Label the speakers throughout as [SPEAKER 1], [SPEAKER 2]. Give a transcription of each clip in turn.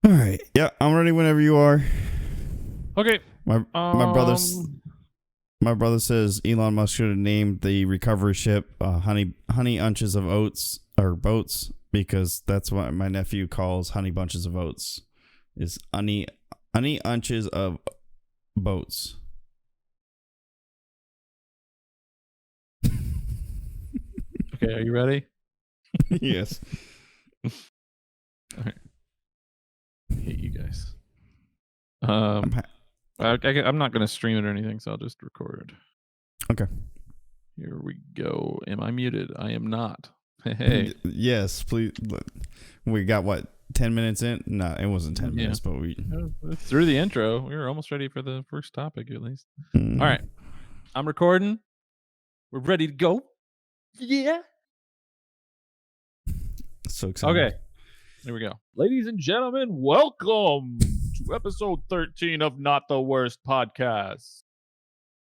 [SPEAKER 1] All right. Yeah, I'm ready whenever you are.
[SPEAKER 2] Okay.
[SPEAKER 1] My brother says Elon Musk should have named the recovery ship honey bunches of oats or boats, because that's what my nephew calls honey bunches of oats. Is honey bunches of boats.
[SPEAKER 2] Okay, are you ready?
[SPEAKER 1] Yes.
[SPEAKER 2] All right. I hate you guys. I'm not going to stream it or anything, so I'll just record.
[SPEAKER 1] Okay.
[SPEAKER 2] Here we go. Am I muted? I am not. Hey.
[SPEAKER 1] Yes, please. We got what, 10 minutes in? No, it wasn't 10 minutes, but
[SPEAKER 2] it's through the intro. We were almost ready for the first topic, at least. All right. I'm recording. We're ready to go. Yeah.
[SPEAKER 1] So excited.
[SPEAKER 2] Okay. Here we go. Ladies and gentlemen, welcome to episode 13 of Not the Worst Podcast.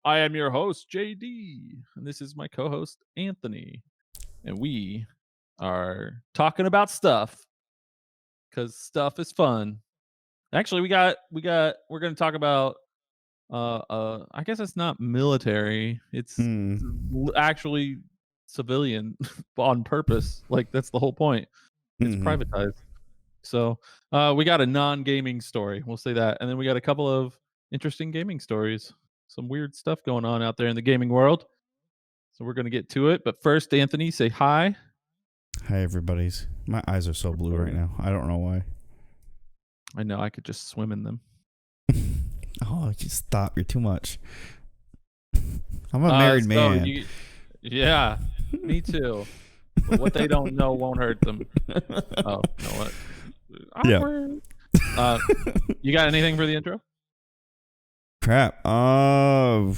[SPEAKER 2] I am your host, JD, and this is my co-host, Anthony. And we are talking about stuff because stuff is fun. Actually, we're going to talk about I guess it's not military. It's actually civilian on purpose. Like, that's the whole point. It's privatized. So we got a non-gaming story. We'll say that. And then we got a couple of interesting gaming stories. Some weird stuff going on out there in the gaming world. So we're going to get to it. But first, Anthony, say hi.
[SPEAKER 1] Hi, everybody. My eyes are so blue right now. I don't know why.
[SPEAKER 2] I know. I could just swim in them.
[SPEAKER 1] Oh, just stop. You're too much. I'm a married man.
[SPEAKER 2] Yeah, me too. But what they don't know won't hurt them. Oh, you know what? Awkward. Yeah. You got anything for the intro?
[SPEAKER 1] Crap. I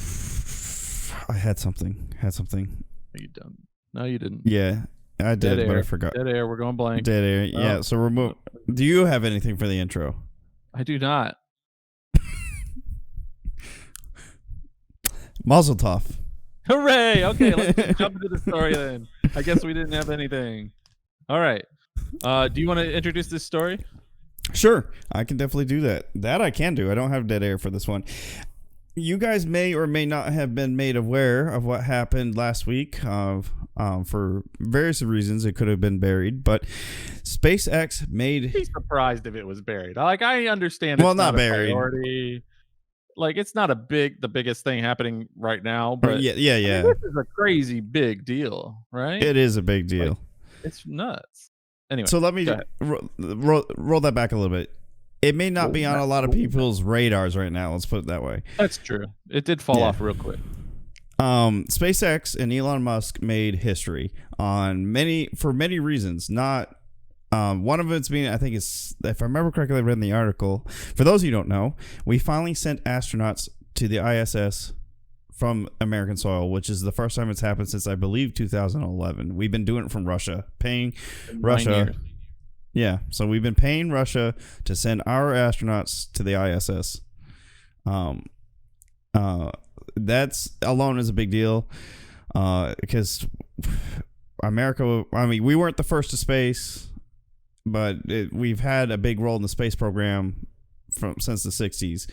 [SPEAKER 1] had something.
[SPEAKER 2] Are you done? No, you didn't.
[SPEAKER 1] Yeah, I did, but I forgot.
[SPEAKER 2] Dead air. We're going blank.
[SPEAKER 1] Dead air. Yeah. So remove. Do you have anything for the intro?
[SPEAKER 2] I do not.
[SPEAKER 1] Mazel tov.
[SPEAKER 2] Hooray! Okay, let's jump into the story then. I guess we didn't have anything. All right. Do you want to introduce this story?
[SPEAKER 1] Sure, I can definitely do that. That I can do. I don't have dead air for this one. You guys may or may not have been made aware of what happened last week. For various reasons, it could have been buried, but SpaceX made.
[SPEAKER 2] I'd be surprised if it was buried. Like, I understand.
[SPEAKER 1] Well,
[SPEAKER 2] it's
[SPEAKER 1] not
[SPEAKER 2] a
[SPEAKER 1] buried.
[SPEAKER 2] Priority. Like, it's not the biggest thing happening right now, but
[SPEAKER 1] yeah.
[SPEAKER 2] I mean, this is a crazy big deal, right?
[SPEAKER 1] It is a big deal.
[SPEAKER 2] Like, it's nuts. Anyway,
[SPEAKER 1] so let me roll that back a little bit. It may not be on a lot of people's radars right now. Let's put it that way.
[SPEAKER 2] That's true. It did fall off real quick.
[SPEAKER 1] SpaceX and Elon Musk made history for many reasons. Not one of it's being, I think it's, if I remember correctly, I read in the article. For those of you who don't know, we finally sent astronauts to the ISS from American soil, which is the first time it's happened since, I believe, 2011. We've been doing it from Russia, paying Russia. Yeah, so we've been paying Russia to send our astronauts to the ISS. That's alone is a big deal, because America, I mean, we weren't the first to space, but we've had a big role in the space program since the 60s,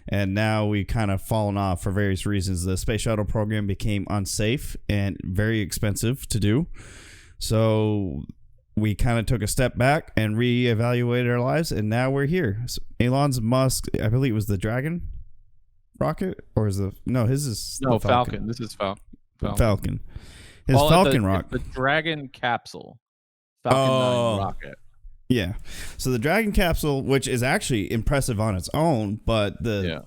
[SPEAKER 1] and now we kind of fallen off for various reasons. The space shuttle program became unsafe and very expensive to do, so we kind of took a step back and reevaluated our lives, and now we're here. So Elon Musk, I believe it was the Dragon rocket, or is his is
[SPEAKER 2] Falcon. This is
[SPEAKER 1] Falcon. His Falcon rocket.
[SPEAKER 2] The Dragon capsule. Falcon 9 rocket.
[SPEAKER 1] Yeah. So the Dragon capsule, which is actually impressive on its own, but the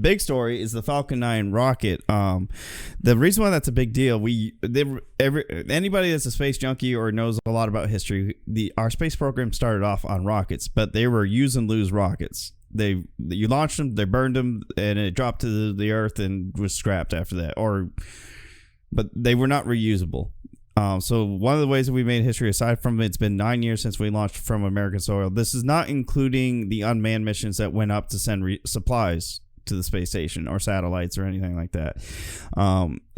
[SPEAKER 1] big story is the Falcon 9 rocket. The reason why that's a big deal, anybody that's a space junkie or knows a lot about history, our space program started off on rockets, but they were use and lose rockets. You launched them, they burned them, and it dropped to the earth and was scrapped after that. But they were not reusable. So one of the ways that we made history, aside from it's been 9 years since we launched from American soil, this is not including the unmanned missions that went up to send supplies to the space station or satellites or anything like that.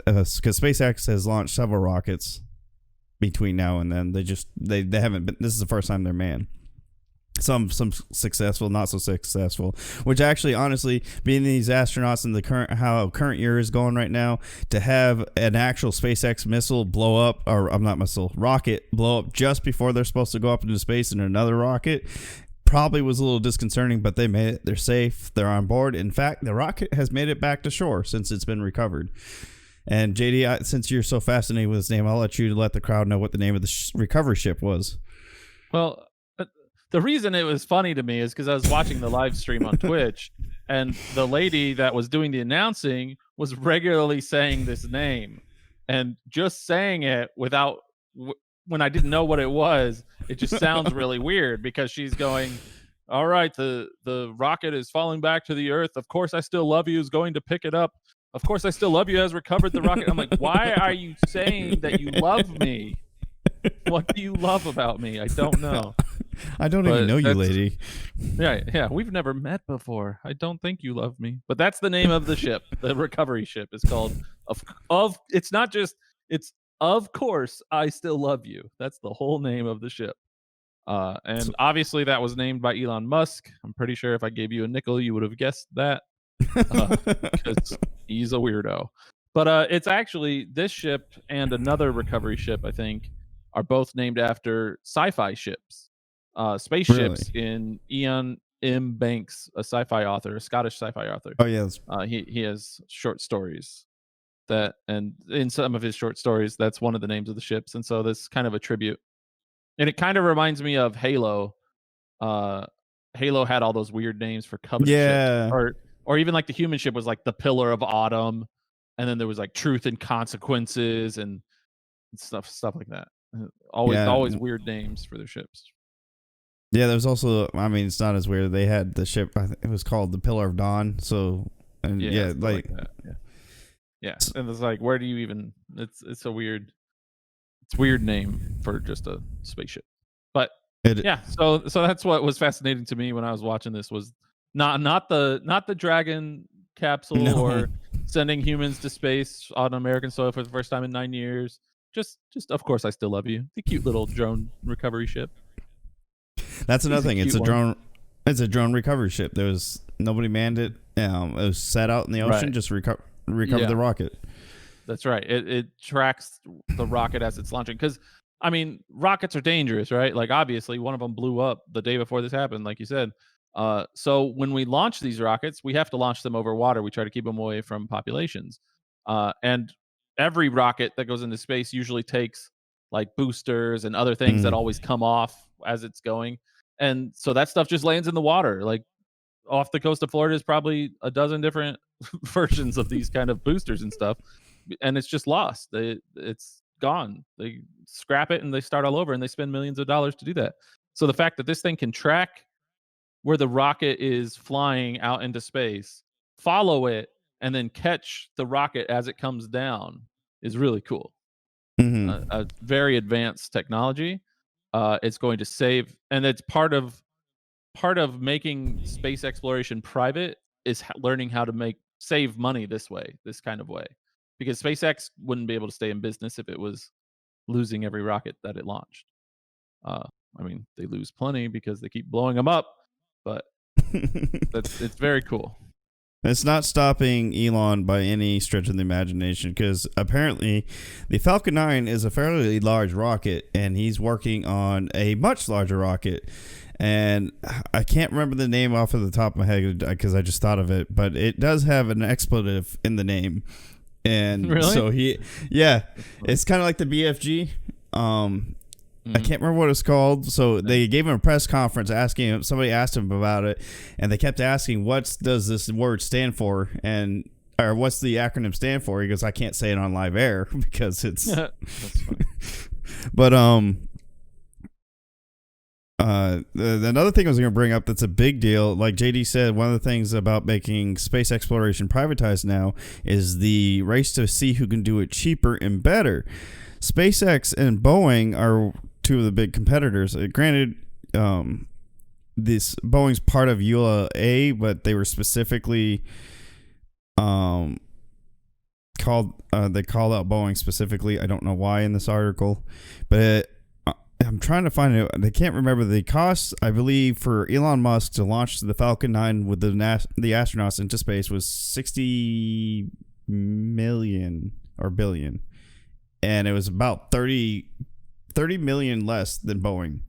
[SPEAKER 1] Because SpaceX has launched several rockets between now and then. They haven't been. This is the first time they're manned. Some successful, not so successful. Which actually, honestly, being these astronauts in the current year is going right now, to have an actual SpaceX missile blow up, or I'm not missile, rocket blow up just before they're supposed to go up into space in another rocket, probably was a little disconcerting. But they made it. They're safe. They're on board. In fact, the rocket has made it back to shore since it's been recovered. And JD, since you're so fascinated with his name, I'll let you let the crowd know what the name of the recovery ship was.
[SPEAKER 2] Well, the reason it was funny to me is because I was watching the live stream on Twitch, and the lady that was doing the announcing was regularly saying this name, and just saying it without when I didn't know what it was, it just sounds really weird because she's going, "All right, the rocket is falling back to the Earth. Of course, I still love you. Is going to pick it up. Of course, I still love you. Has recovered the rocket." I'm like, why are you saying that you love me? What do you love about me? I don't know.
[SPEAKER 1] I don't even know you, lady.
[SPEAKER 2] Yeah, we've never met before. I don't think you love me. But that's the name of the ship. The recovery ship is called of it's not just it's of course I still love you. That's the whole name of the ship. And obviously that was named by Elon Musk. I'm pretty sure if I gave you a nickel, you would have guessed that. Because he's a weirdo. But it's actually this ship and another recovery ship, I think, are both named after sci-fi ships, spaceships.
[SPEAKER 1] Really?
[SPEAKER 2] In Ian M. Banks, a sci-fi author, a Scottish sci-fi author.
[SPEAKER 1] Oh yes.
[SPEAKER 2] He has short stories and in some of his short stories, that's one of the names of the ships, and so this is kind of a tribute. And it kind of reminds me of Halo. Halo had all those weird names for Covenant ships, or even like the human ship was like the Pillar of Autumn, and then there was like Truth and Consequences and stuff like that. Always weird names for their ships.
[SPEAKER 1] Yeah, there's also, I mean, it's not as weird. They had the ship, it was called the Pillar of Dawn. So, and like
[SPEAKER 2] that. Yeah. And it's like, where do you even? It's a weird name for just a spaceship. But so that's what was fascinating to me when I was watching this was not the Dragon capsule or sending humans to space on American soil for the first time in 9 years. Just of course I still love you. The cute little drone recovery ship.
[SPEAKER 1] That's another thing. It's a drone. It's a drone recovery ship. There was nobody manned it. It was set out in the ocean, just recover the rocket.
[SPEAKER 2] That's right. It tracks the rocket as it's launching. Because I mean, rockets are dangerous, right? Like obviously, one of them blew up the day before this happened, like you said. So when we launch these rockets, we have to launch them over water. We try to keep them away from populations. And every rocket that goes into space usually takes like boosters and other things that always come off as it's going. And so that stuff just lands in the water. Like off the coast of Florida is probably a dozen different versions of these kind of boosters and stuff. And it's just lost. It's gone. They scrap it and they start all over and they spend millions of dollars to do that. So the fact that this thing can track where the rocket is flying out into space, follow it, and then catch the rocket as it comes down is really cool. A very advanced technology. It's going to save, and it's part of making space exploration private is learning how to save money this kind of way, because SpaceX wouldn't be able to stay in business if it was losing every rocket that it launched. I mean, they lose plenty because they keep blowing them up, but it's very cool.
[SPEAKER 1] It's not stopping Elon by any stretch of the imagination, because apparently the Falcon 9 is a fairly large rocket, and he's working on a much larger rocket. And I can't remember the name off of the top of my head because I just thought of it, but it does have an expletive in the name. And
[SPEAKER 2] really?
[SPEAKER 1] So it's kind of like the BFG. I can't remember what it's called. So they gave him a press conference somebody asked him about it, and they kept asking, what does this word stand for? Or what's the acronym stand for? He goes, I can't say it on live air because it's,
[SPEAKER 2] That's funny.
[SPEAKER 1] But, another thing I was going to bring up that's a big deal, like JD said, one of the things about making space exploration privatized now is the race to see who can do it cheaper and better. SpaceX and Boeing are two of the big competitors. Granted, this Boeing's part of ULA, but they were specifically called. They called out Boeing specifically. I don't know why in this article, but I'm trying to find it. They can't remember the cost. I believe for Elon Musk to launch the Falcon 9 with the astronauts into space was 60 million or billion, and it was about 30 million less than Boeing.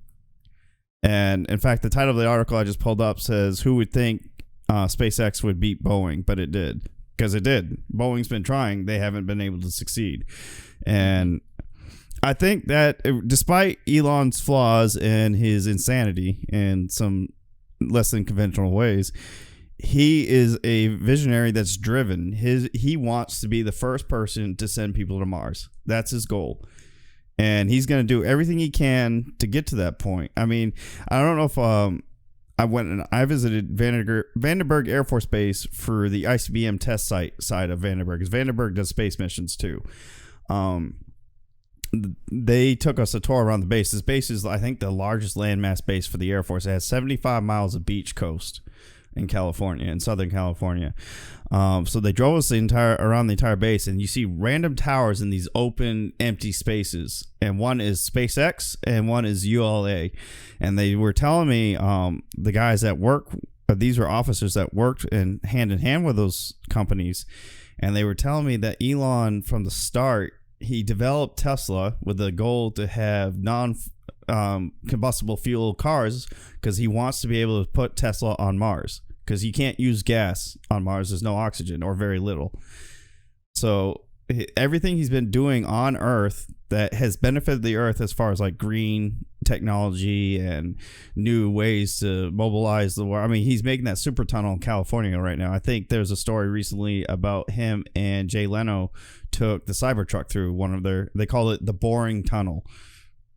[SPEAKER 1] And in fact, the title of the article I just pulled up says, "Who would think SpaceX would beat Boeing?" But it did, because it did. Boeing's been trying; they haven't been able to succeed, and I think that despite Elon's flaws and his insanity in some less than conventional ways, he is a visionary that's driven. He wants to be the first person to send people to Mars. That's his goal. And he's going to do everything he can to get to that point. I mean, I don't know if I visited Vandenberg Air Force Base for the ICBM test side of Vandenberg, because Vandenberg does space missions too. They took us a tour around the base. This base is, I think, the largest landmass base for the Air Force. It has 75 miles of beach coast in California, in Southern California. So they drove us around the entire base, and you see random towers in these open, empty spaces. And one is SpaceX, and one is ULA. And they were telling me, the guys that work, these were officers that worked in hand with those companies, and they were telling me that Elon, from the start, he developed Tesla with the goal to have combustible fuel cars, because he wants to be able to put Tesla on Mars, because you can't use gas on Mars. There's no oxygen, or very little. So everything he's been doing on Earth that has benefited the Earth, as far as like green technology and new ways to mobilize the world. I mean, he's making that super tunnel in California right now. I think there's a story recently about him and Jay Leno took the Cybertruck through one of they call it the boring tunnel.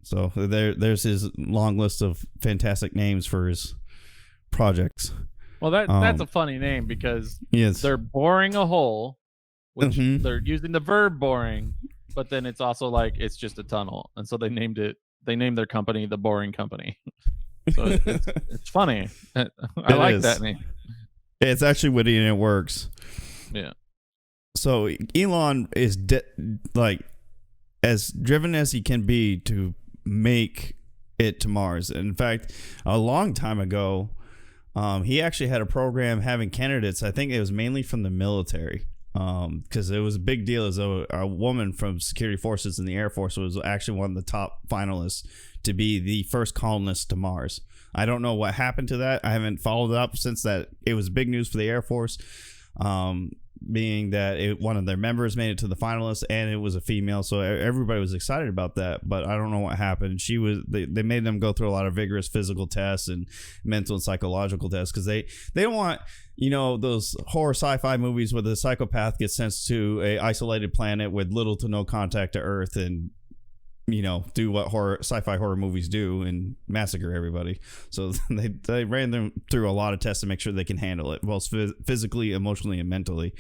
[SPEAKER 1] So there's his long list of fantastic names for his projects.
[SPEAKER 2] Well, that's a funny name, because they're boring a hole, which they're using the verb boring, but then it's also like it's just a tunnel, and so they named their company the Boring Company. So it's funny. I like that name.
[SPEAKER 1] It's actually witty and it works.
[SPEAKER 2] Yeah.
[SPEAKER 1] So Elon is like as driven as he can be to make it to Mars. In fact, a long time ago, he actually had a program having candidates. I think it was mainly from the military, because it was a big deal, as though a woman from security forces in the Air Force was actually one of the top finalists to be the first colonist to Mars. I don't know what happened to that. I haven't followed up since that. It was big news for the Air Force, being that one of their members made it to the finalists, and it was a female, so everybody was excited about that. But I don't know what happened. They made them go through a lot of vigorous physical tests and mental and psychological tests, because they don't want, those horror sci-fi movies where the psychopath gets sent to a isolated planet with little to no contact to Earth and do what sci-fi horror movies do and massacre everybody. So they ran them through a lot of tests to make sure they can handle it, both physically, emotionally, and mentally.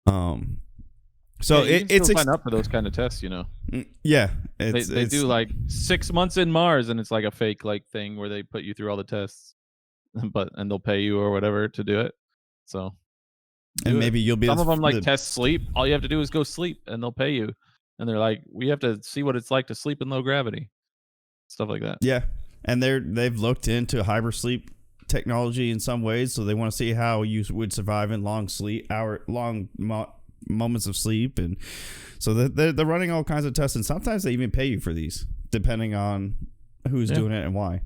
[SPEAKER 1] So
[SPEAKER 2] you can still sign up for those kind of tests,
[SPEAKER 1] Yeah,
[SPEAKER 2] they do like 6 months in Mars, and it's like a fake thing where they put you through all the tests, and they'll pay you or whatever to do it. So,
[SPEAKER 1] and maybe you'll be
[SPEAKER 2] some of them test sleep. All you have to do is go sleep, and they'll pay you. And they're like, we have to see what it's like to sleep in low gravity, stuff like that.
[SPEAKER 1] Yeah, and they've looked into hypersleep technology in some ways, so they want to see how you would survive in long moments of sleep, and so they're running all kinds of tests, and sometimes they even pay you for these, depending on who's doing it and why.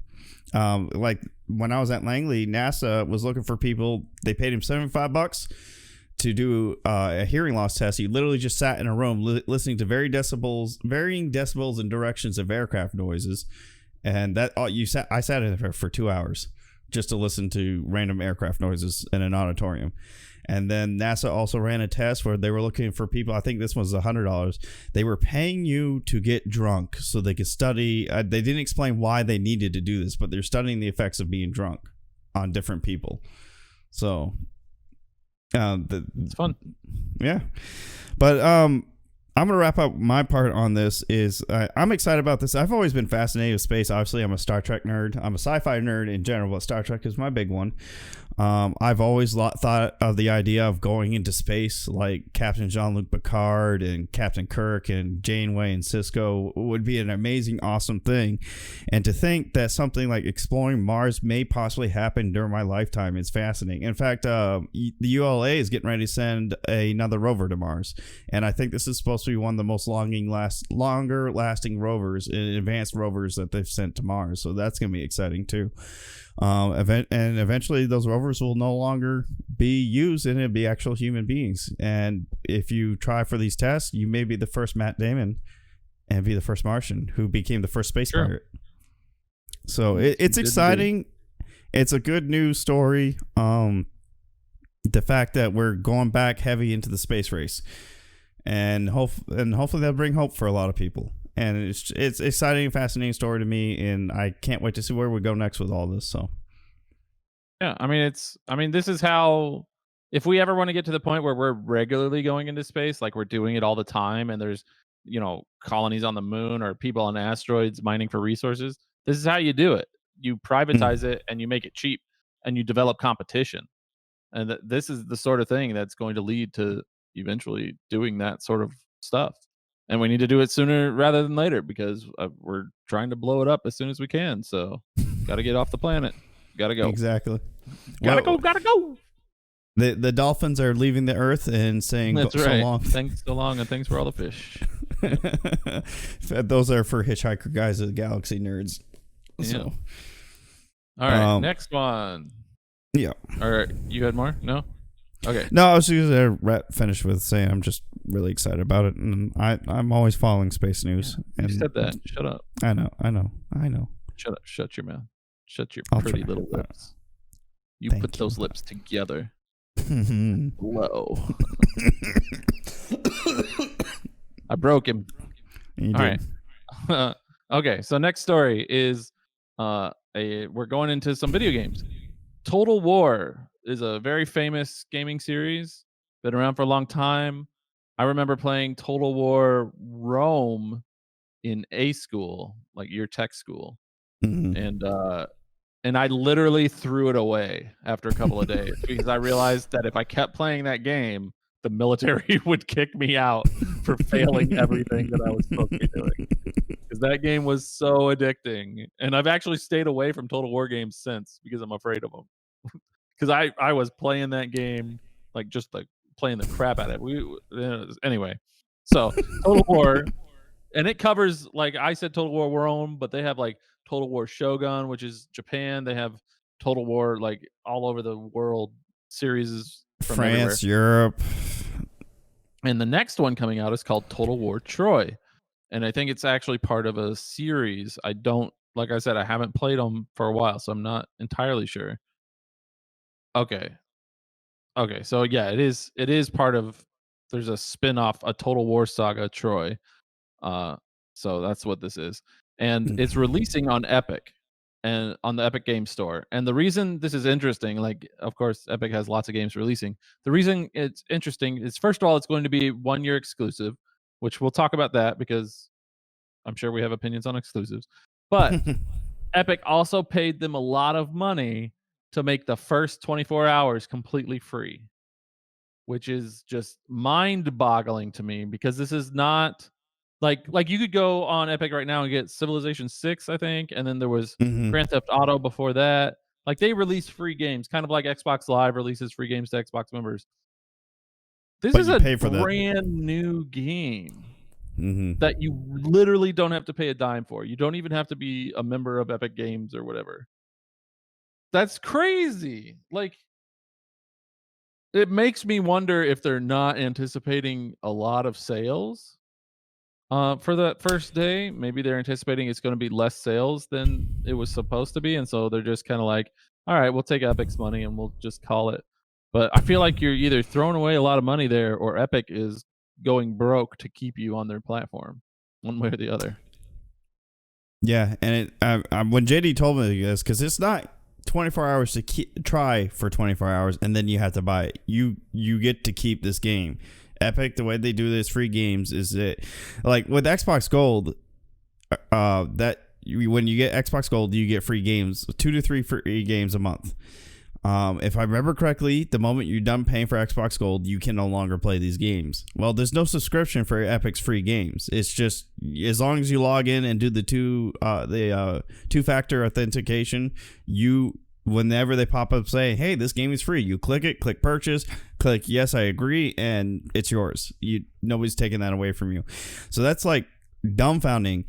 [SPEAKER 1] Like when I was at Langley, NASA was looking for people. They paid him $75 to do a hearing loss test. He literally just sat in a room listening to varying decibels and directions of aircraft noises, and I sat in there for 2 hours just to listen to random aircraft noises in an auditorium. And then NASA also ran a test where they were looking for people. I think this was $100. They were paying you to get drunk so they could study. They didn't explain why they needed to do this, but they're studying the effects of being drunk on different people. So
[SPEAKER 2] it's fun.
[SPEAKER 1] Yeah. But I'm gonna wrap up my part on this. I'm excited about this. I've always been fascinated with space. Obviously, I'm a Star Trek nerd. I'm a sci-fi nerd in general, but Star Trek is my big one. I've always thought of the idea of going into space like Captain Jean-Luc Picard and Captain Kirk and Janeway and Cisco would be an amazing, awesome thing. And to think that something like exploring Mars may possibly happen during my lifetime is fascinating. In fact, the ULA is getting ready to send another rover to Mars. And I think this is supposed to be one of the most longer lasting rovers, advanced rovers that they've sent to Mars. So that's going to be exciting too. And eventually those rovers will no longer be used and it'll be actual human beings. And if you try for these tests, you may be the first Matt Damon and be the first Martian who became the first space pirate. So it's exciting. It's a good news story. The fact that we're going back heavy into the space race, and hopefully that'll bring hope for a lot of people. And it's exciting and fascinating story to me, and I can't wait to see where we go next with all this. So,
[SPEAKER 2] yeah, I mean, this is how, if we ever want to get to the point where we're regularly going into space, like we're doing it all the time, and there's, colonies on the moon or people on asteroids mining for resources, this is how you do it. You privatize it and you make it cheap, and you develop competition. And this is the sort of thing that's going to lead to eventually doing that sort of stuff. And we need to do it sooner rather than later because we're trying to blow it up as soon as we can. So, got to get off the planet. Got to go.
[SPEAKER 1] Exactly.
[SPEAKER 2] Gotta go.
[SPEAKER 1] The dolphins are leaving the Earth and saying,
[SPEAKER 2] "That's
[SPEAKER 1] so
[SPEAKER 2] right.
[SPEAKER 1] long."
[SPEAKER 2] Thanks so long, and thanks for all the fish.
[SPEAKER 1] Those are for hitchhiker guys of galaxy nerds. So,
[SPEAKER 2] all right, next one.
[SPEAKER 1] Yeah.
[SPEAKER 2] All right, you had more? No. Okay.
[SPEAKER 1] No, I was just finish with saying I'm just really excited about it, and I'm always following space news.
[SPEAKER 2] Yeah, you said that. Shut up.
[SPEAKER 1] I know.
[SPEAKER 2] Shut up. Shut your mouth. Shut your
[SPEAKER 1] I'll
[SPEAKER 2] pretty
[SPEAKER 1] try.
[SPEAKER 2] little lips. You
[SPEAKER 1] Thank
[SPEAKER 2] put
[SPEAKER 1] you.
[SPEAKER 2] those lips together. Low. I broke him.
[SPEAKER 1] You
[SPEAKER 2] All
[SPEAKER 1] did.
[SPEAKER 2] right. Okay, so next story is we're going into some video games. Total War is a very famous gaming series, been around for a long time. I remember playing Total War Rome in A school, like your tech school. And I literally threw it away after a couple of days because I realized that if I kept playing that game, the military would kick me out for failing everything that I was supposed to be doing. Because that game was so addicting. And I've actually stayed away from Total War games since because I'm afraid of them. Because I was playing that game, just playing the crap out of it. Anyway, so Total War, and it covers, like I said, Total War Rome, but they have Total War Shogun, which is Japan. They have Total War all over the world series from
[SPEAKER 1] France,
[SPEAKER 2] everywhere.
[SPEAKER 1] Europe.
[SPEAKER 2] And the next one coming out is called Total War Troy. And I think it's actually part of a series. Like I said, I haven't played them for a while, so I'm not entirely sure. Okay. So yeah, it is part of, there's a spin-off, a Total War Saga Troy. So that's what this is. And it's releasing on Epic and on the Epic Game Store. And the reason this is interesting, of course, Epic has lots of games releasing. The reason it's interesting is, first of all, it's going to be 1 year exclusive, which we'll talk about that because I'm sure we have opinions on exclusives. But Epic also paid them a lot of money to make the first 24 hours completely free, which is just mind-boggling to me because this is not like you could go on Epic right now and get Civilization 6, I think, and then there was Grand Theft Auto before that. They release free games, kind of like Xbox Live releases free games to Xbox members. This is a brand new game that you literally don't have to pay a dime for. You don't even have to be a member of Epic Games or whatever. That's crazy. It makes me wonder if they're not anticipating a lot of sales for that first day. Maybe they're anticipating it's going to be less sales than it was supposed to be, and so they're just kind of like, all right, we'll take Epic's money and we'll just call it. But I feel like you're either throwing away a lot of money there, or Epic is going broke to keep you on their platform, one way or the other.
[SPEAKER 1] Yeah, and when JD told me this, because it's not 24 hours to try for 24 hours and then you have to buy it. You get to keep this game. Epic, the way they do this free games is that, with Xbox Gold, when you get Xbox Gold, you get free games, 2 to 3 free games a month. If I remember correctly, the moment you're done paying for Xbox Gold, you can no longer play these games. Well, there's no subscription for Epic's free games. It's just as long as you log in and do the two-factor authentication, whenever they pop up saying, "Hey, this game is free," you click it, click purchase, click yes, I agree, and it's yours. Nobody's taking that away from you. So that's like dumbfounding.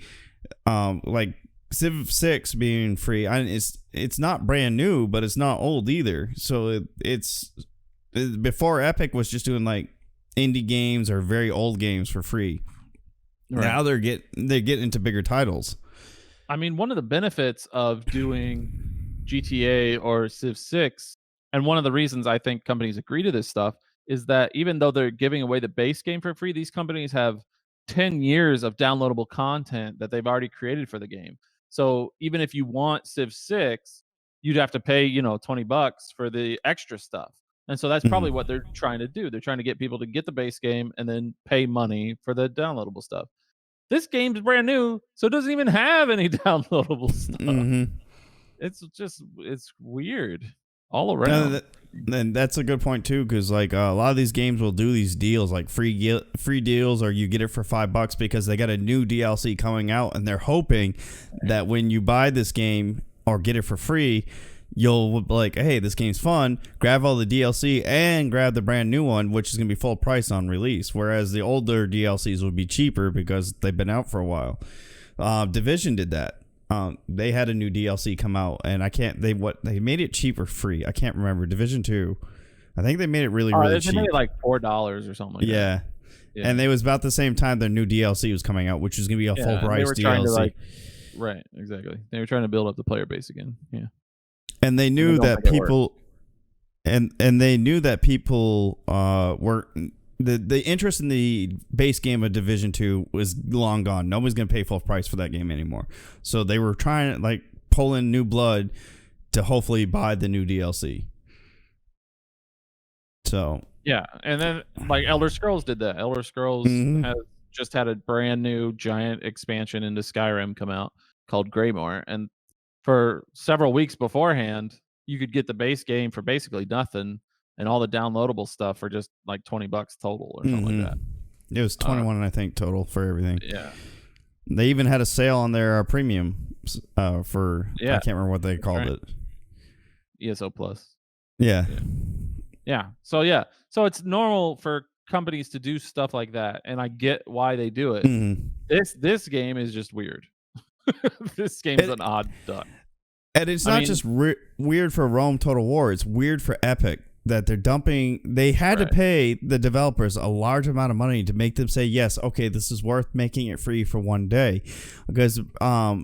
[SPEAKER 1] Like Civ 6 being free, it's not brand new, but it's not old either. So it's before Epic was just doing like indie games or very old games for free. Right. Now they're getting into bigger titles.
[SPEAKER 2] I mean, one of the benefits of doing GTA or Civ 6, and one of the reasons I think companies agree to this stuff, is that even though they're giving away the base game for free, these companies have 10 years of downloadable content that they've already created for the game. So even if you want Civ 6, you'd have to pay, $20 for the extra stuff. And so that's probably what they're trying to do. They're trying to get people to get the base game and then pay money for the downloadable stuff. This game's brand new, so it doesn't even have any downloadable stuff. It's weird all around.
[SPEAKER 1] And that's a good point too, because like a lot of these games will do these deals, like free deals, or you get it for $5 because they got a new DLC coming out, and they're hoping that when you buy this game or get it for free, you'll be like, hey, this game's fun, grab all the DLC and grab the brand new one, which is gonna be full price on release. Whereas the older DLCs would be cheaper because they've been out for a while. Division did that. They had a new DLC come out, and they made it cheap or free. I can't remember. Division 2, I think they made it really cheap.
[SPEAKER 2] They made it like $4 or something like that.
[SPEAKER 1] Yeah, and it was about the same time their new DLC was coming out, which was gonna be a full price DLC.
[SPEAKER 2] Right, exactly. They were trying to build up the player base again. Yeah,
[SPEAKER 1] and they knew that people, and they knew that people were. The interest in the base game of Division 2 was long gone. Nobody's going to pay full price for that game anymore. So they were trying to like pull in new blood to hopefully buy the new DLC. So
[SPEAKER 2] yeah, and then like Elder Scrolls did that. Elder Scrolls has just had a brand new giant expansion into Skyrim come out called Greymoor, and for several weeks beforehand, you could get the base game for basically nothing. And all the downloadable stuff for just like $20 total or something like that.
[SPEAKER 1] It was 21, I think, total for everything.
[SPEAKER 2] Yeah.
[SPEAKER 1] They even had a sale on their premium for I can't remember what they called it.
[SPEAKER 2] ESO Plus.
[SPEAKER 1] Yeah.
[SPEAKER 2] So it's normal for companies to do stuff like that, and I get why they do it. This game is just weird. This game's an odd duck.
[SPEAKER 1] And it's not just weird for Rome Total War. It's weird for Epic. That they had to pay the developers a large amount of money to make them say, yes, okay, this is worth making it free for one day. Because Total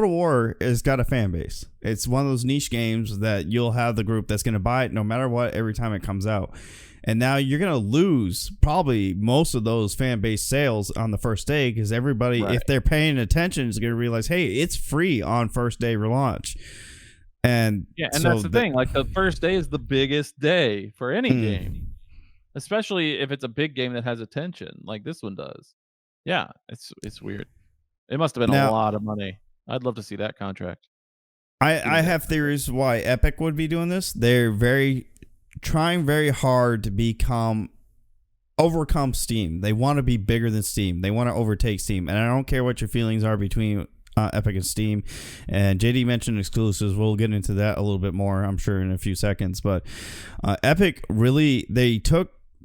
[SPEAKER 1] War has got a fan base. It's one of those niche games that you'll have the group that's going to buy it no matter what every time it comes out. And now you're going to lose probably most of those fan base sales on the first day, because everybody, if they're paying attention, is going to realize, hey, it's free on first day relaunch. And
[SPEAKER 2] so that's the thing. Like the first day is the biggest day for any game, especially if it's a big game that has attention like this one does. Yeah, it's weird. It must have been a lot of money. I'd love to see that contract.
[SPEAKER 1] I have theories why Epic would be doing this. They're trying very hard to overcome Steam. They want to be bigger than Steam. They want to overtake Steam. And I don't care what your feelings are between Epic and Steam, and JD mentioned exclusives. We'll get into that a little bit more, I'm sure, in a few seconds. But Epic really, they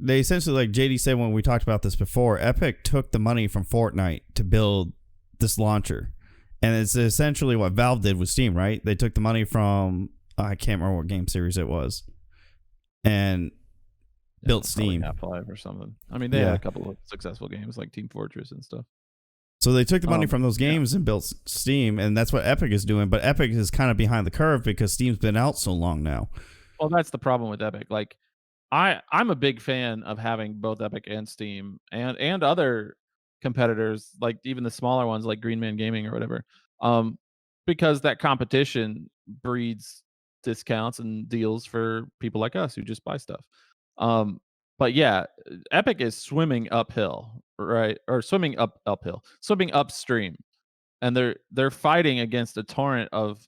[SPEAKER 1] essentially, like JD said when we talked about this before, Epic took the money from Fortnite to build this launcher, and it's essentially what Valve did with Steam, right? They took the money from I can't remember what game series it was, and built Steam.
[SPEAKER 2] Half-Life or something. I mean, they had a couple of successful games like Team Fortress and stuff.
[SPEAKER 1] So they took the money from those games and built Steam, and that's what Epic is doing. But Epic is kind of behind the curve because Steam's been out so long now.
[SPEAKER 2] Well, that's the problem with Epic. Like, I'm a big fan of having both Epic and Steam and other competitors, like even the smaller ones like Green Man Gaming or whatever, because that competition breeds discounts and deals for people like us who just buy stuff. But yeah, Epic is swimming uphill, right? Or swimming upstream, and they're fighting against a torrent of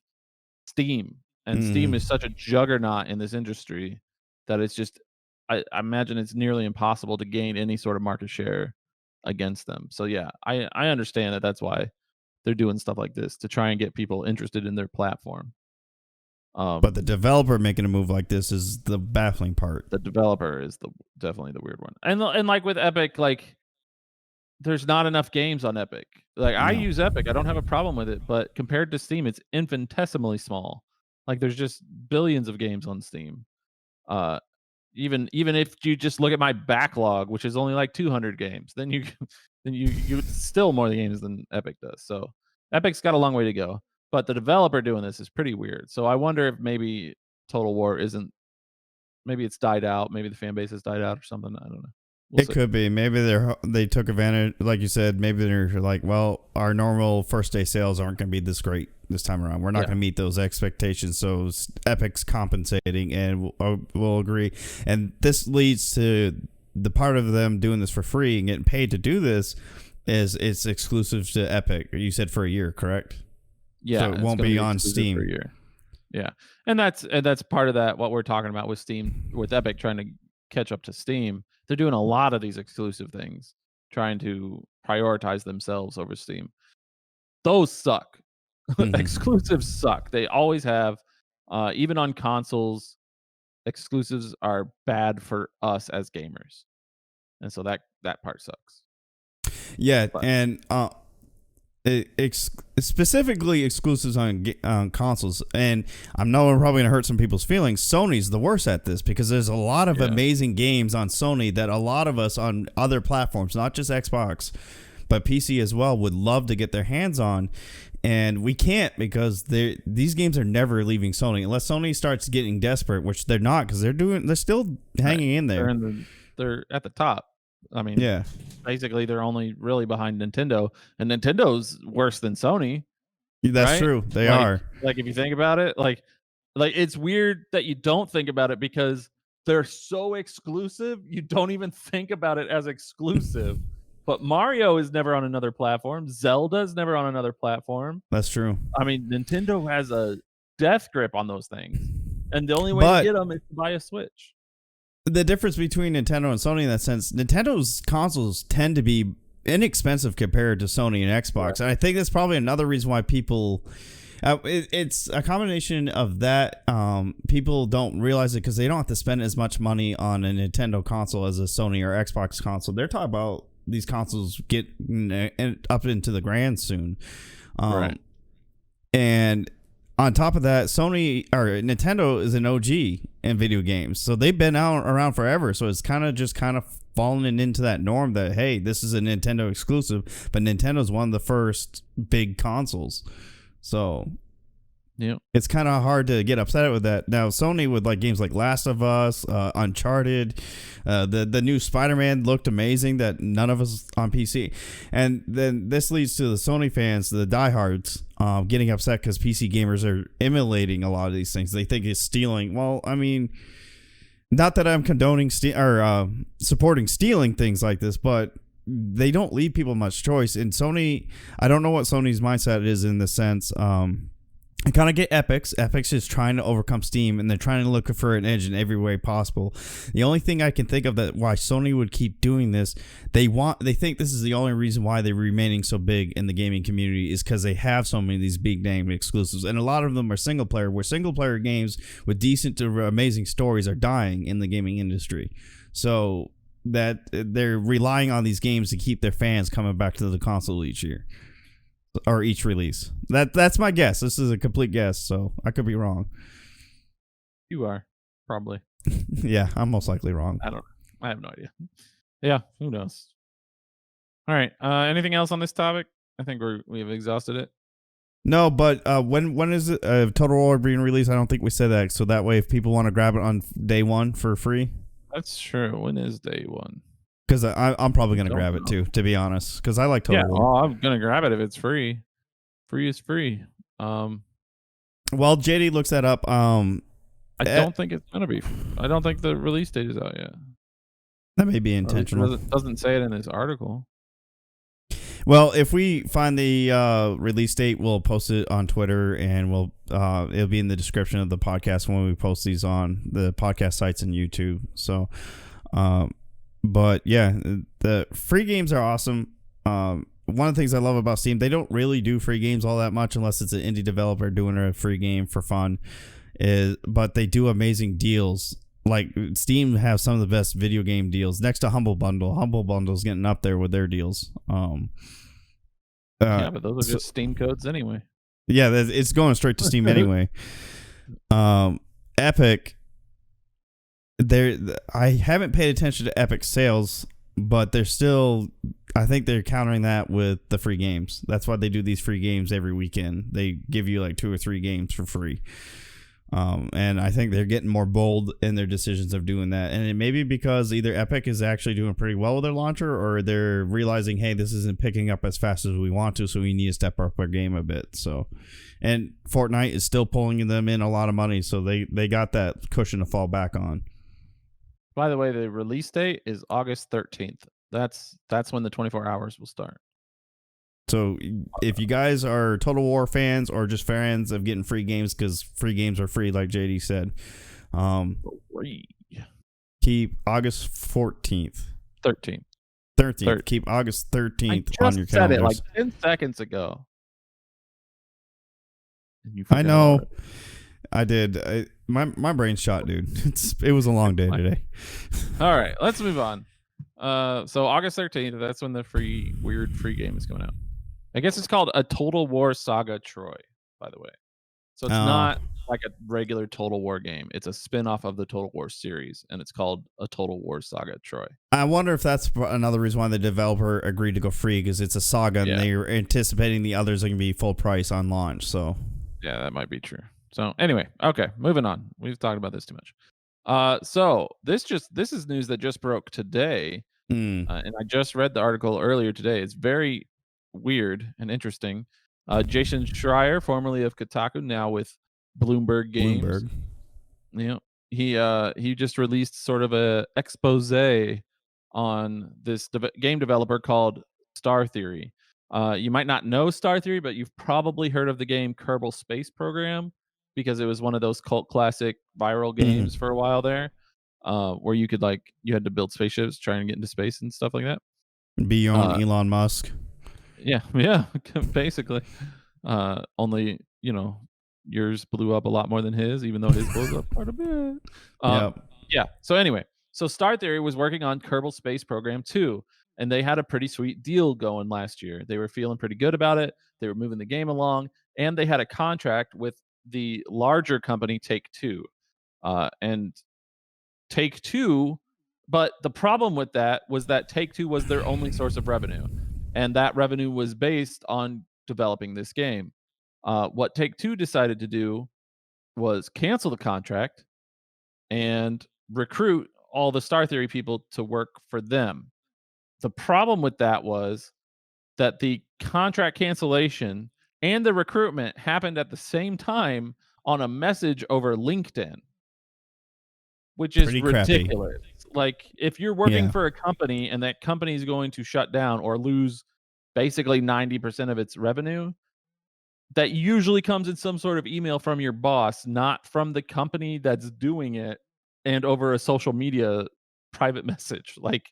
[SPEAKER 2] Steam, and Steam is such a juggernaut in this industry that it's just I imagine it's nearly impossible to gain any sort of market share against them. So yeah, I understand that that's why they're doing stuff like this to try and get people interested in their platform.
[SPEAKER 1] But the developer making a move like this is the baffling part.
[SPEAKER 2] The developer is definitely the weird one. And like with Epic, like there's not enough games on Epic. Like I use Epic, I don't have a problem with it, but compared to Steam, it's infinitesimally small. Like there's just billions of games on Steam. Even if you just look at my backlog, which is only like 200 games, then you still more games than Epic does. So Epic's got a long way to go, but the developer doing this is pretty weird. So I wonder if maybe Total War isn't, maybe it's died out, maybe the fan base has died out or something. I don't know.
[SPEAKER 1] It could be. Maybe they took advantage, like you said. Maybe they're like, well, our normal first day sales aren't going to be this great this time around. We're not going to meet those expectations. So Epic's compensating, and we'll agree. And this leads to the part of them doing this for free and getting paid to do this is it's exclusive to Epic. You said for a year, correct?
[SPEAKER 2] Yeah,
[SPEAKER 1] so it won't be on Steam
[SPEAKER 2] for a year. Yeah, and that's part of that. What we're talking about with Steam, with Epic trying to catch up to Steam. They're doing a lot of these exclusive things, trying to prioritize themselves over Steam. Those suck. Exclusives suck. They always have. Even on consoles, exclusives are bad for us as gamers, and so that part sucks.
[SPEAKER 1] Yeah, but. And specifically exclusives on consoles, and I know I'm probably gonna hurt some people's feelings. Sony's the worst at this because there's a lot of amazing games on Sony that a lot of us on other platforms, not just Xbox, but PC as well, would love to get their hands on, and we can't because these games are never leaving Sony unless Sony starts getting desperate, which they're not because they're still hanging in there.
[SPEAKER 2] They're at the top. I mean, basically they're only really behind Nintendo, and Nintendo's worse than Sony.
[SPEAKER 1] That's true. They are.
[SPEAKER 2] Like if you think about it, like it's weird that you don't think about it because they're so exclusive, you don't even think about it as exclusive. But Mario is never on another platform. Zelda's never on another platform.
[SPEAKER 1] That's true.
[SPEAKER 2] I mean, Nintendo has a death grip on those things, and the only way to get them is to buy a Switch.
[SPEAKER 1] The difference between Nintendo and Sony in that sense, Nintendo's consoles tend to be inexpensive compared to Sony and Xbox. And I think that's probably another reason why people, it's a combination of that. People don't realize it because they don't have to spend as much money on a Nintendo console as a Sony or Xbox console. They're talking about these consoles get up into the grand soon. And on top of that, Nintendo is an OG in video games, so they've been around forever. So it's kind of fallen into that norm that hey, this is a Nintendo exclusive, but Nintendo's one of the first big consoles. So it's kind of hard to get upset with that. Now Sony with like games like Last of Us, Uncharted, the new Spider-Man looked amazing that none of us on PC, and then this leads to the Sony fans, the diehards, getting upset because PC gamers are emulating a lot of these things. They think it's stealing. Well, I mean, not that I'm condoning supporting stealing things like this, but they don't leave people much choice. And Sony, I don't know what Sony's mindset is in the sense. I kind of get Epic's. Epic's is trying to overcome Steam, and they're trying to look for an edge in every way possible. The only thing I can think of that why Sony would keep doing this, they think this is the only reason why they're remaining so big in the gaming community is because they have so many of these big name exclusives, and a lot of them are single player. Where single player games with decent to amazing stories are dying in the gaming industry, so that they're relying on these games to keep their fans coming back to the console each year. Or each release. That's my guess. This is a complete guess, so I could be wrong.
[SPEAKER 2] You are probably.
[SPEAKER 1] Yeah, I'm most likely wrong.
[SPEAKER 2] I have no idea. Yeah, who knows? All right. Anything else on this topic? I think we have exhausted it.
[SPEAKER 1] No, but when is it Total War being released? I don't think we said that. So that way, if people want to grab it on day one for free.
[SPEAKER 2] That's true. When is day one?
[SPEAKER 1] Because I'm probably going to grab it too, to be honest. Because I like Total War.
[SPEAKER 2] Well, I'm going to grab it if it's free. Free is free.
[SPEAKER 1] Well, JD looks that up.
[SPEAKER 2] I don't think it's going to be. I don't think the release date is out yet.
[SPEAKER 1] That may be intentional.
[SPEAKER 2] It doesn't say it in this article.
[SPEAKER 1] Well, if we find the release date, we'll post it on Twitter, and it'll be in the description of the podcast when we post these on the podcast sites and YouTube. So, but yeah, the free games are awesome. One of the things I love about Steam, they don't really do free games all that much unless it's an indie developer doing a free game for fun. But they do amazing deals. Like Steam has some of the best video game deals next to Humble Bundle. Humble Bundle's getting up there with their deals.
[SPEAKER 2] Yeah, but those are just Steam codes anyway.
[SPEAKER 1] Yeah, it's going straight to Steam anyway. Epic, I haven't paid attention to Epic sales, but they're still, I think they're countering that with the free games. That's why they do these free games every weekend. They give you like 2 or 3 games for free. And I think they're getting more bold in their decisions of doing that. And it may be because either Epic is actually doing pretty well with their launcher, or they're realizing, hey, this isn't picking up as fast as we want to, so we need to step up our game a bit. So, and Fortnite is still pulling them in a lot of money, so they got that cushion to fall back on.
[SPEAKER 2] By the way, the release date is August 13th. That's when the 24 hours will start.
[SPEAKER 1] So if you guys are Total War fans or just fans of getting free games, because free games are free, like JD said, keep August 14th. 13th. Keep August 13th on your calendars. I said it
[SPEAKER 2] like 10 seconds ago.
[SPEAKER 1] I know. I did. My brain's shot, dude. It was a long day today.
[SPEAKER 2] All right, let's move on. So August 13th, that's when the weird free game is coming out. I guess it's called A Total War Saga Troy, by the way. So it's not like a regular Total War game. It's a spin-off of the Total War series, and it's called A Total War Saga Troy.
[SPEAKER 1] I wonder if that's another reason why the developer agreed to go free, because it's a saga, and they're anticipating the others are going to be full price on launch. So
[SPEAKER 2] yeah, that might be true. So anyway, okay, moving on. We've talked about this too much. So this is news that just broke today, and I just read the article earlier today. It's very weird and interesting. Jason Schreier, formerly of Kotaku, now with Bloomberg Games. You know, he just released sort of a expose on this game developer called Star Theory. You might not know Star Theory, but you've probably heard of the game Kerbal Space Program, because it was one of those cult classic viral games for a while there, where you had to build spaceships, try and get into space and stuff like that.
[SPEAKER 1] Be your own Elon Musk.
[SPEAKER 2] Yeah, basically. Only, yours blew up a lot more than his, even though his blows up quite a bit. Yeah. So anyway, Star Theory was working on Kerbal Space Program 2, and they had a pretty sweet deal going last year. They were feeling pretty good about it. They were moving the game along, and they had a contract with the larger company Take-Two. And Take-Two, but the problem with that was that Take-Two was their only source of revenue, and that revenue was based on developing this game. What Take-Two decided to do was cancel the contract and recruit all the Star Theory people to work for them. The problem with that was that the contract cancellation and the recruitment happened at the same time on a message over LinkedIn, which is
[SPEAKER 1] pretty
[SPEAKER 2] ridiculous.
[SPEAKER 1] Crappy.
[SPEAKER 2] Like, if you're working for a company and that company is going to shut down or lose basically 90% of its revenue, that usually comes in some sort of email from your boss, not from the company that's doing it, and over a social media private message. Like,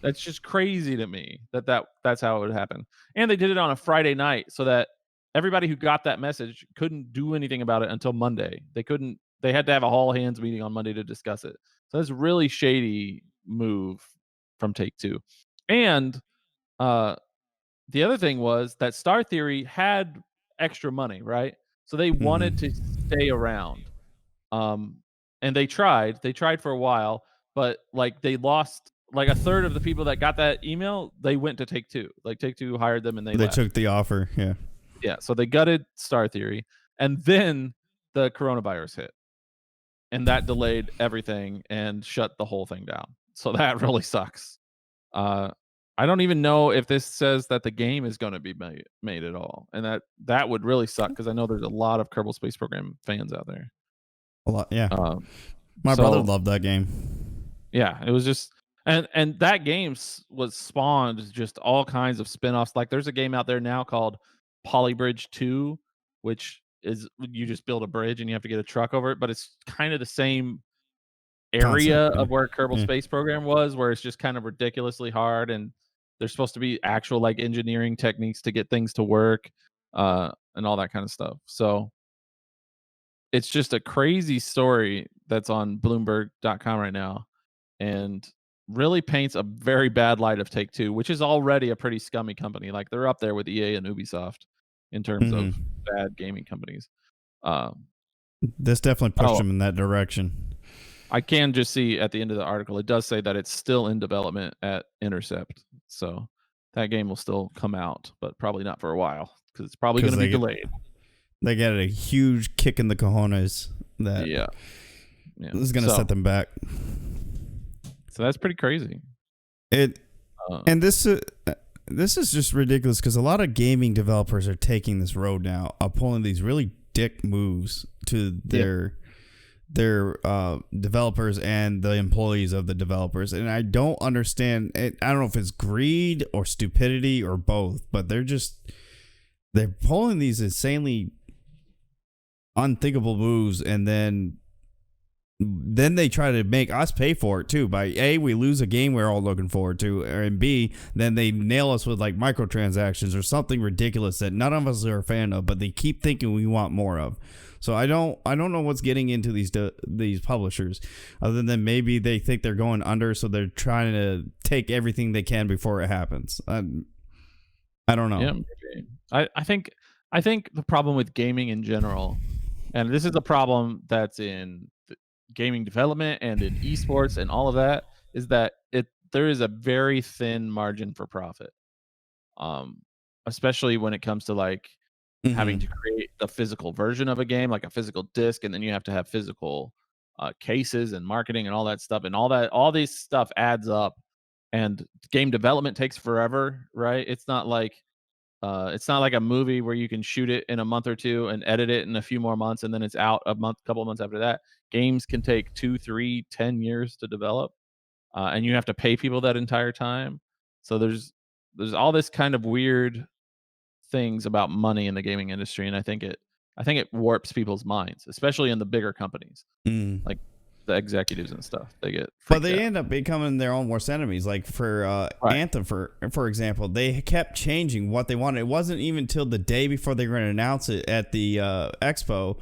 [SPEAKER 2] that's just crazy to me that's how it would happen. And they did it on a Friday night so that everybody who got that message couldn't do anything about it until Monday. They had to have a all hands meeting on Monday to discuss it. So that's a really shady move from Take-Two. And the other thing was that Star Theory had extra money, right? So they wanted to stay around. And they tried for a while, but they lost a third of the people that got that email. They went to Take-Two. Take-Two hired them and they left.
[SPEAKER 1] Took the offer.
[SPEAKER 2] Yeah. So they gutted Star Theory, and then the coronavirus hit, and that delayed everything and shut the whole thing down. So that really sucks. I don't even know if this says that the game is going to be made at all, and that would really suck, because I know there's a lot of Kerbal Space Program fans out there.
[SPEAKER 1] A lot, yeah. My brother loved that game.
[SPEAKER 2] Yeah, it was just, And that game was spawned just all kinds of spin-offs. Like there's a game out there now called Polybridge 2, which is you just build a bridge and you have to get a truck over it, but it's kind of the same area
[SPEAKER 1] Concept.
[SPEAKER 2] of where Kerbal
[SPEAKER 1] Yeah.
[SPEAKER 2] Space Program was, where it's just kind of ridiculously hard, and there's supposed to be actual like engineering techniques to get things to work, and all that kind of stuff. So it's just a crazy story that's on Bloomberg.com right now, and really paints a very bad light of Take-Two, which is already a pretty scummy company. Like they're up there with EA and Ubisoft in terms of
[SPEAKER 1] Mm-hmm.
[SPEAKER 2] bad gaming companies. Um,
[SPEAKER 1] This definitely pushed
[SPEAKER 2] oh,
[SPEAKER 1] them in that direction.
[SPEAKER 2] I can just see at the end of the article, it does say that it's still in development at Intercept. So that game will still come out, but probably not for a while because it's probably going to be delayed.
[SPEAKER 1] They got a huge kick in the cojones that
[SPEAKER 2] Yeah.
[SPEAKER 1] is going to set them back.
[SPEAKER 2] So that's pretty crazy.
[SPEAKER 1] And this is just ridiculous because a lot of gaming developers are taking this road now, pulling these really dick moves to their developers and the employees of the developers, and I don't understand it. I don't know if it's greed or stupidity or both, but they're pulling these insanely unthinkable moves, and then they try to make us pay for it too by A, we lose a game we're all looking forward to, and B, then they nail us with like microtransactions or something ridiculous that none of us are a fan of, but they keep thinking we want more of. So I don't know what's getting into these publishers, other than maybe they think they're going under, so they're trying to take everything they can before it happens. I don't know.
[SPEAKER 2] Yeah, maybe. I think the problem with gaming in general, and this is a problem that's in gaming development and in esports and all of that, is that there is a very thin margin for profit. Especially when it comes to like having to create the physical version of a game, like a physical disc, and then you have to have physical cases and marketing and all that stuff, and all this stuff adds up, and game development takes forever, right? It's not like a movie where you can shoot it in a month or two and edit it in a few more months and then it's out couple of months after that. Games can take 2, 3, 10 years to develop, and you have to pay people that entire time. So there's all this kind of weird things about money in the gaming industry, and I think it warps people's minds, especially in the bigger companies, like the executives and stuff. They get freaked
[SPEAKER 1] But they
[SPEAKER 2] out.
[SPEAKER 1] end up becoming their own worst enemies. Like for Anthem, for example, they kept changing what they wanted. It wasn't even until the day before they were going to announce it at the expo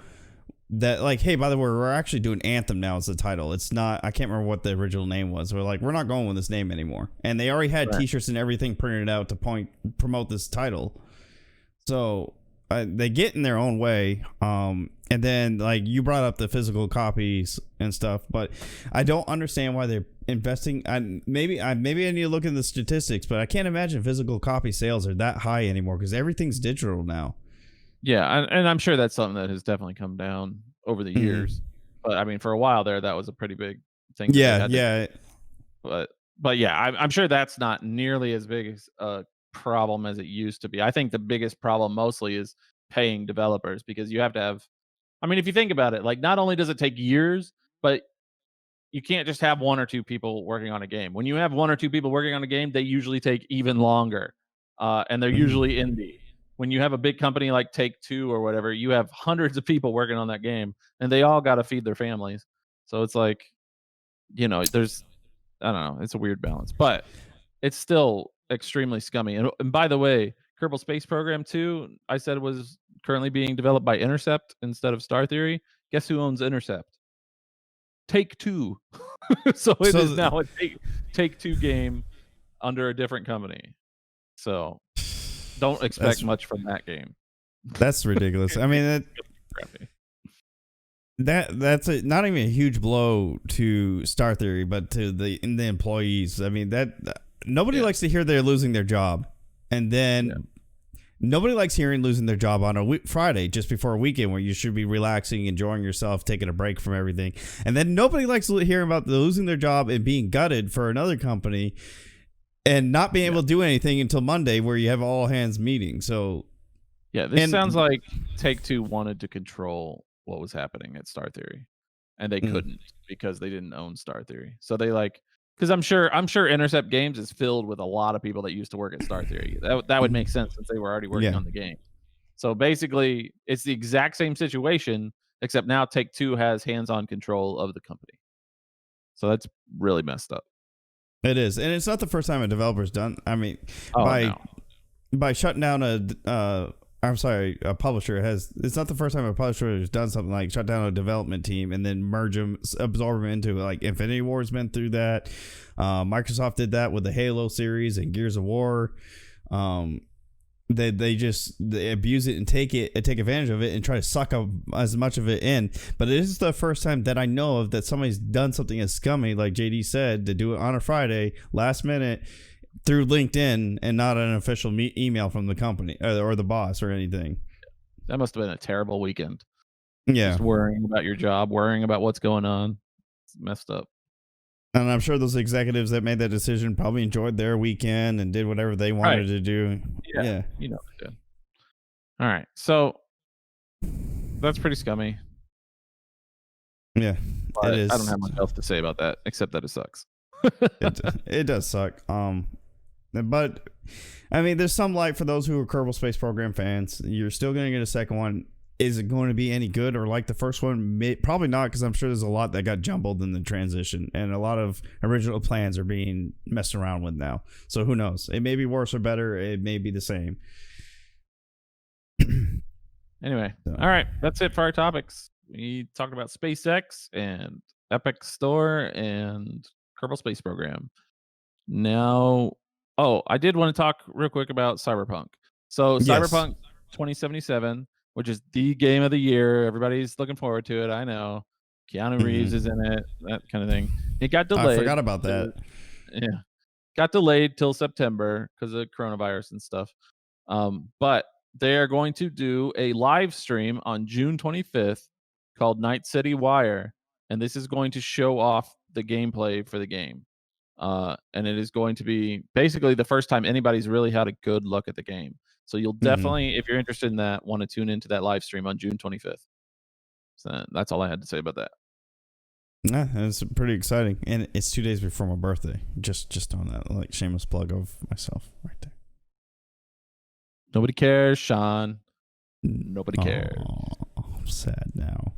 [SPEAKER 1] that, like, hey, by the way, we're actually doing Anthem now as the title. It's not, I can't remember what the original name was. We're like, we're not going with this name anymore. And they already had T-shirts and everything printed out to promote this title. So they get in their own way. And then, like, you brought up the physical copies and stuff, but I don't understand why they're investing. Maybe I need to look at the statistics, but I can't imagine physical copy sales are that high anymore because everything's digital now.
[SPEAKER 2] Yeah, and I'm sure that's something that has definitely come down over the years. But I mean, for a while there, that was a pretty big thing.
[SPEAKER 1] Yeah.
[SPEAKER 2] But yeah, I'm sure that's not nearly as big as a problem as it used to be. I think the biggest problem mostly is paying developers, because you have to have. I mean, if you think about it, like, not only does it take years, but you can't just have 1 or 2 people working on a game. When you have 1 or 2 people working on a game, they usually take even longer, and they're usually indie. When you have a big company like Take-Two or whatever, you have hundreds of people working on that game, and they all got to feed their families. So it's like, there's, I don't know, it's a weird balance, but it's still extremely scummy. And by the way, Kerbal Space Program 2, I said, was currently being developed by Intercept instead of Star Theory. Guess who owns Intercept? Take-Two. So it is now a Take-Two game under a different company. So don't expect much from that game.
[SPEAKER 1] That's ridiculous. I mean, that's not even a huge blow to Star Theory, but to the employees. I mean, nobody likes to hear they're losing their job, and then nobody likes hearing losing their job on a Friday just before a weekend where you should be relaxing, enjoying yourself, taking a break from everything. And then nobody likes hearing about losing their job and being gutted for another company and not being able to do anything until Monday, where you have all hands meeting. So
[SPEAKER 2] yeah, this sounds like Take-Two wanted to control what was happening at Star Theory, and they couldn't because they didn't own Star Theory. So they Because I'm sure Intercept Games is filled with a lot of people that used to work at Star Theory. That would make sense since they were already working on the game. So basically, it's the exact same situation, except now Take-Two has hands-on control of the company. So that's really messed up.
[SPEAKER 1] It is, and it's not the first time a developer's done. I mean, by shutting down a publisher it's not the first time a publisher has done something like shut down a development team and then merge them, absorb them into, like, Infinity War's been through that. Microsoft did that with the Halo series and Gears of War. They abuse it and take advantage of it and try to suck up as much of it in. But it is the first time that I know of that somebody's done something as scummy, like JD said, to do it on a Friday last minute through LinkedIn and not an official email from the company or the boss or anything.
[SPEAKER 2] That must have been a terrible weekend.
[SPEAKER 1] Yeah.
[SPEAKER 2] Just worrying about your job, worrying about what's going on. It's messed up.
[SPEAKER 1] And I'm sure those executives that made that decision probably enjoyed their weekend and did whatever they wanted to do. Yeah.
[SPEAKER 2] You know they did. All right. So that's pretty scummy.
[SPEAKER 1] Yeah,
[SPEAKER 2] but it is. I don't have much else to say about that, except that it sucks.
[SPEAKER 1] It does suck. But I mean, there's some light for those who are Kerbal Space Program fans. You're still going to get a second one. Is it going to be any good or like the first one? Probably not, because I'm sure there's a lot that got jumbled in the transition, and a lot of original plans are being messed around with now. So who knows? It may be worse or better. It may be the same.
[SPEAKER 2] Anyway, all right, that's it for our topics. We talked about SpaceX and Epic Store and Kerbal Space Program. Now, I did want to talk real quick about Cyberpunk. So Cyberpunk 2077, which is the game of the year. Everybody's looking forward to it. I know. Keanu Reeves is in it, that kind of thing. It got delayed.
[SPEAKER 1] I forgot about that.
[SPEAKER 2] Yeah. Got delayed till September because of coronavirus and stuff. But they are going to do a live stream on June 25th called Night City Wire. And this is going to show off the gameplay for the game. And it is going to be basically the first time anybody's really had a good look at the game. So you'll definitely, if you're interested in that, want to tune into that live stream on June 25th. So that's all I had to say about that.
[SPEAKER 1] Yeah, it's pretty exciting. And it's 2 days before my birthday. Just on that, like, shameless plug of myself right there.
[SPEAKER 2] Nobody cares, Sean. Nobody cares.
[SPEAKER 1] I'm sad now.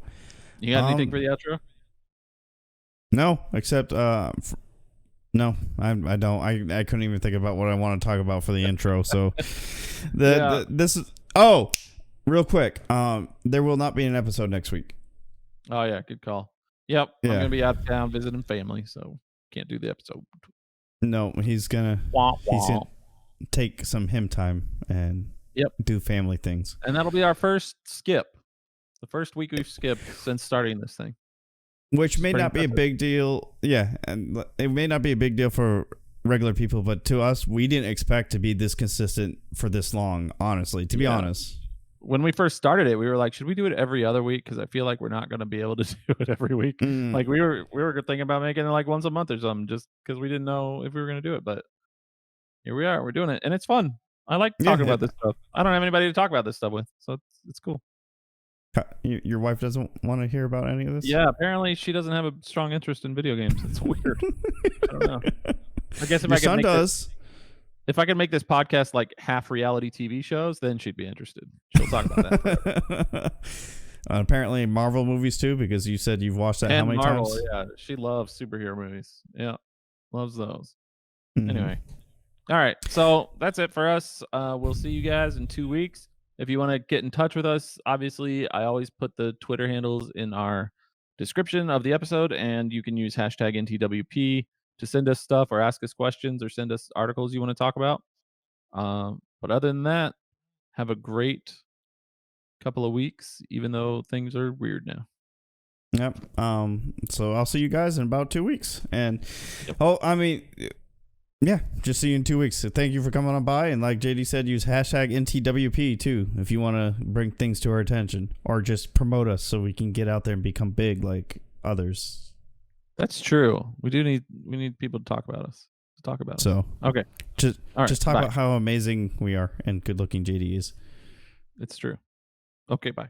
[SPEAKER 2] You got anything for the outro?
[SPEAKER 1] No, except no, I don't. I couldn't even think about what I want to talk about for the intro. So this is real quick. There will not be an episode next week.
[SPEAKER 2] Oh yeah, good call. Yep, I'm gonna be out of town visiting family, so can't do the episode.
[SPEAKER 1] No, he's gonna take some him time and do family things.
[SPEAKER 2] And that'll be our first skip. The first week we've skipped since starting this thing.
[SPEAKER 1] Which may not be a big deal. Yeah, and it may not be a big deal for regular people, but to us, we didn't expect to be this consistent for this long, honestly, to be honest.
[SPEAKER 2] When we first started it, we were like, should we do it every other week? Because I feel like we're not going to be able to do it every week. Like we were thinking about making it like once a month or something, just because we didn't know if we were going to do it. But here we are. We're doing it, and it's fun. I like talking about this stuff. I don't have anybody to talk about this stuff with, so it's cool.
[SPEAKER 1] Your wife doesn't want to hear about any of this?
[SPEAKER 2] Yeah, apparently she doesn't have a strong interest in video games. It's weird. I don't know. I guess if
[SPEAKER 1] Your son does.
[SPEAKER 2] If I could make this podcast like half reality TV shows, then she'd be interested. She'll talk about that.
[SPEAKER 1] Apparently Marvel movies too, because you said you've watched that how many times?
[SPEAKER 2] Yeah, she loves superhero movies. Yeah, loves those. Anyway, all right. So that's it for us. We'll see you guys in 2 weeks. If you want to get in touch with us, obviously, I always put the Twitter handles in our description of the episode, and you can use hashtag NTWP to send us stuff or ask us questions or send us articles you want to talk about. But other than that, have a great couple of weeks, even though things are weird now.
[SPEAKER 1] Yep. So I'll see you guys in about 2 weeks. And just see you in 2 weeks. So thank you for coming on by. And like JD said, use hashtag NTWP too if you want to bring things to our attention or just promote us so we can get out there and become big like others.
[SPEAKER 2] That's true. We need people to talk about us.
[SPEAKER 1] So
[SPEAKER 2] okay,
[SPEAKER 1] just talk about how amazing we are and good looking JD is.
[SPEAKER 2] It's true. Okay, bye.